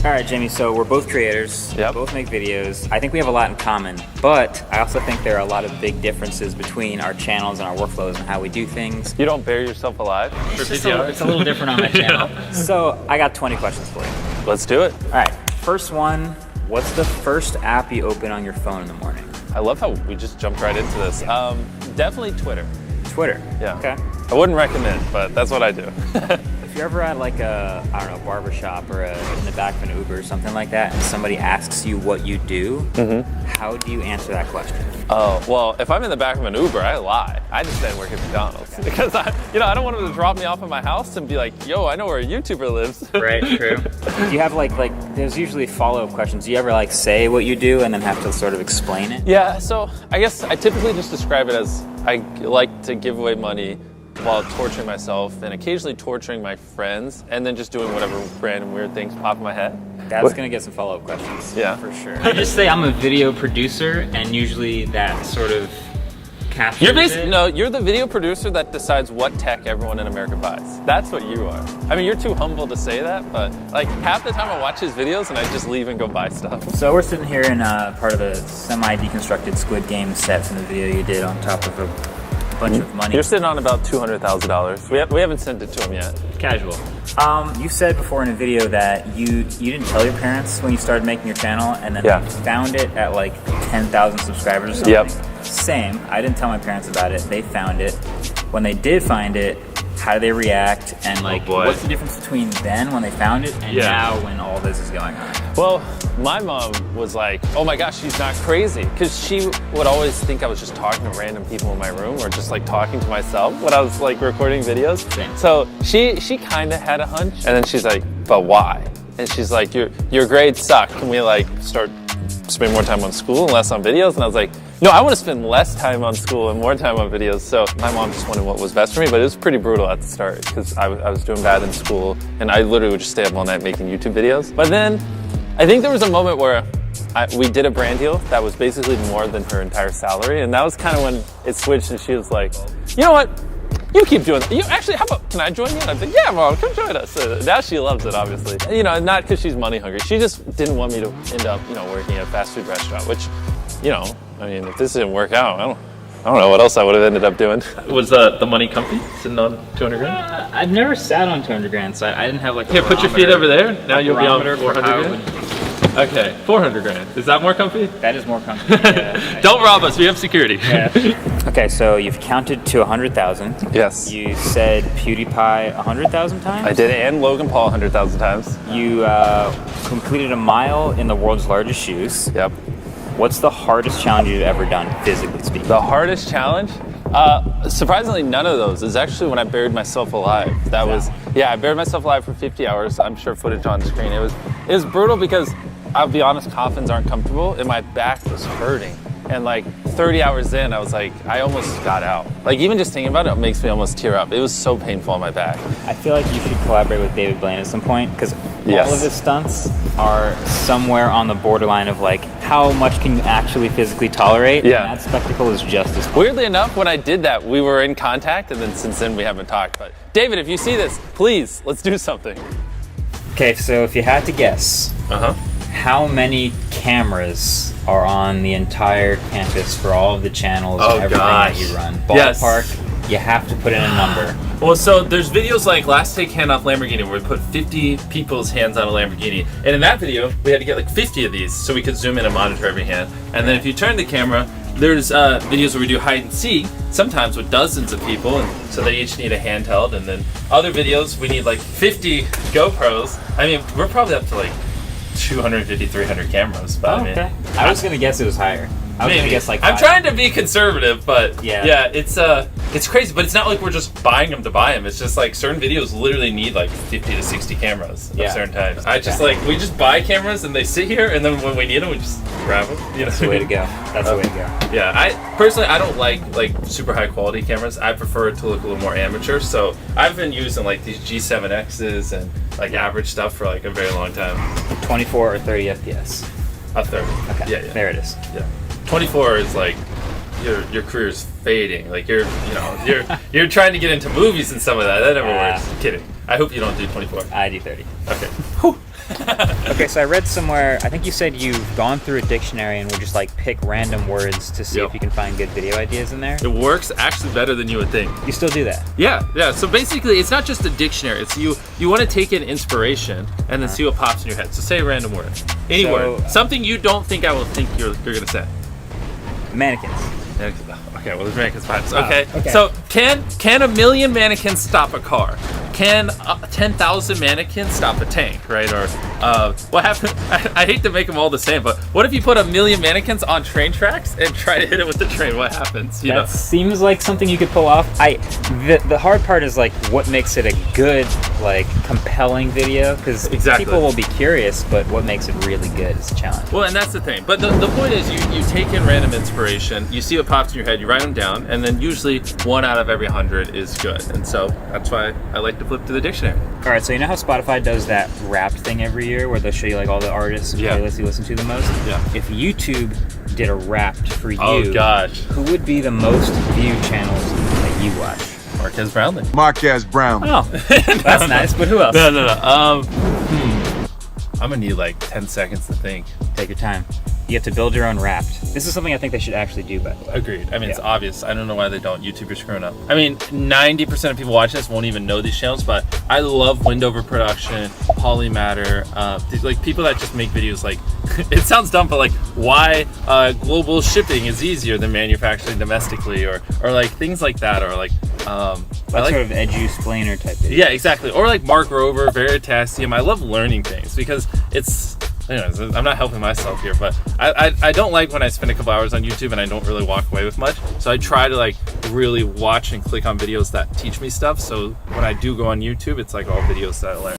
All right, Jimmy, so we're both creators. Yep. We both make videos. I think we have a lot in common, but I also think there are a lot of big differences between our channels and our workflows and how we do things. You don't bury yourself alive? It's a little different on my channel. So I got 20 questions for you. Let's do it. All right, first one, what's the first app you open on your phone in the morning? I love how we just jumped right into this. Definitely Twitter. Twitter. Yeah. Okay. I wouldn't recommend, but that's what I do. If you're ever at like a, I don't know, barbershop or in the back of an Uber or something like that, and somebody asks you what you do, how do you answer that question? Oh, well, if I'm in the back of an Uber, I lie. I just say I work at McDonald's. Because I don't want them to drop me off at my house and be like, yo, I know where a YouTuber lives. Right, true. Do you have like there's usually follow-up questions. Do you ever like say what you do and then have to sort of explain it? Yeah, so I guess I typically just describe it as I like to give away money while torturing myself and occasionally torturing my friends and then just doing whatever random weird things pop in my head. That's gonna get some follow-up questions. Yeah. For sure. I just say I'm a video producer and usually that sort of captures you're the video producer that decides what tech everyone in America buys. That's what you are. I mean, you're too humble to say that, but like half the time I watch his videos and I just leave and go buy stuff. So we're sitting here in part of the semi-deconstructed Squid Game set from the video you did on top of a bunch of money. You're sitting on about $200,000. We haven't sent it to him yet. Casual. You said before in a video that you didn't tell your parents when you started making your channel, and then they found it at like 10,000 subscribers or something. Yep. Same. I didn't tell my parents about it. They found it. When they did find it, how do they react? And like, what's the difference between then when they found it and now when all this is going on? Well, my mom was like, oh my gosh, she's not crazy. Because she would always think I was just talking to random people in my room or just like talking to myself when I was like recording videos. Same. So she kind of had a hunch. And then she's like, but why? And she's like, your grades suck. Can we like start spending more time on school and less on videos? And I was like, no, I want to spend less time on school and more time on videos. So my mom just wanted what was best for me, but it was pretty brutal at the start because I was doing bad in school and I literally would just stay up all night making YouTube videos. But then I think there was a moment where we did a brand deal that was basically more than her entire salary. And that was kind of when it switched and she was like, you know what? You keep doing that. You actually, how about, can I join you? And I was like, yeah, Mom, come join us. So now she loves it, obviously. You know, not because she's money hungry. She just didn't want me to end up, working at a fast food restaurant, which, I mean, if this didn't work out, I don't know what else I would have ended up doing. Was the money comfy, sitting on 200 grand? I've never sat on 200 grand, so I didn't have like Here, put your feet over there. Now you'll be on 400 grand. grand. Okay, 400 grand. Is that more comfy? That is more comfy. Yeah, Don't rob us, we have security. Yeah. Okay, so you've counted to 100,000. Yes. You said PewDiePie 100,000 times? I did it, and Logan Paul 100,000 times. You completed a mile in the world's largest shoes. Yep. What's the hardest challenge you've ever done, physically speaking? The hardest challenge? Surprisingly, none of those. Is actually when I buried myself alive. That was, I buried myself alive for 50 hours. I'm sure footage on screen. It was brutal because, I'll be honest, coffins aren't comfortable and my back was hurting. And like 30 hours in, I was like, I almost got out. Like even just thinking about it makes me almost tear up. It was so painful on my back. I feel like you should collaborate with David Blaine at some point because all of his stunts are somewhere on the borderline of like, how much can you actually physically tolerate? Yeah. And that spectacle is just as fun. Weirdly enough, when I did that, we were in contact, and then since then we haven't talked. But David, if you see this, please, let's do something. Okay, so if you had to guess, how many cameras are on the entire campus for all of the channels and everything that you run? Ballpark, you have to put in a number. Well, so there's videos like Last Take Hand Off Lamborghini where we put 50 people's hands on a Lamborghini. And in that video, we had to get like 50 of these so we could zoom in and monitor every hand. And then if you turn the camera, there's videos where we do hide and seek, sometimes with dozens of people, and so they each need a handheld. And then other videos, we need like 50 GoPros. I mean, we're probably up to like 250, 300 cameras. But I was going to guess it was higher. I was going to guess like 5. I'm trying to be conservative, but yeah, it's crazy. But it's not like we're just buying them to buy them. It's just like certain videos literally need like 50 to 60 cameras at certain times. We just buy cameras and they sit here, and then when we need them, we just grab them. That's the way to go. That's the way to go. Yeah, I don't like super high quality cameras. I prefer it to look a little more amateur. So I've been using like these G7Xs and like average stuff for like a very long time. 24 or 30 FPS. A 30. Okay. Yeah. There it is. Yeah. 24 is like your career's fading. Like you're trying to get into movies and some of that. That never works. Kidding. I hope you don't do 24. I do 30. Okay. Whew. Okay, so I read somewhere, I think you said you've gone through a dictionary and would just like pick random words to see if you can find good video ideas in there. It works actually better than you would think. You still do that? Yeah. So basically, it's not just a dictionary. It's you want to take in inspiration and then see what pops in your head. So say a random word. Any word. Something you don't think I will think you're going to say. Mannequins. Okay, well, there's mannequins behind us. Okay. So can a million mannequins stop a car? Can 10,000 mannequins stop a tank, right? Or what happened? I hate to make them all the same, but what if you put a million mannequins on train tracks and try to hit it with the train? What happens? That seems like something you could pull off. The hard part is like what makes it a good, like compelling video, because people will be curious, but what makes it really good is a challenge. Well, and that's the thing. But the point is you take in random inspiration, you see what pops in your head, you write them down, and then usually 1 out of every 100 is good. And so that's why I like to flip to the dictionary. All right, so you know how Spotify does that Wrapped thing every year where they'll show you like all the artists and playlists you listen to the most? Yeah. If YouTube did a Wrapped for you, oh gosh, who would be the most viewed channels that you watch? Marques Brownlee. Marques Brownlee. Oh, that's nice, but who else? No. I'm gonna need like 10 seconds to think. Take your time. You have to build your own Wrapped. This is something I think they should actually do, by the way. Agreed. I mean, it's obvious. I don't know why they don't. YouTube, you're screwing up. I mean, 90% of people watching this won't even know these channels, but I love Windover Production, Polymatter, like people that just make videos like, it sounds dumb, but like why global shipping is easier than manufacturing domestically, or like things like that, or like, that sort of edu-splainer type video. Yeah, exactly. Or like Mark Rover, Veritasium. I love learning things because it's, anyways, I'm not helping myself here, but I don't like when I spend a couple hours on YouTube and I don't really walk away with much. So I try to like really watch and click on videos that teach me stuff. So when I do go on YouTube, it's like all videos that I learn.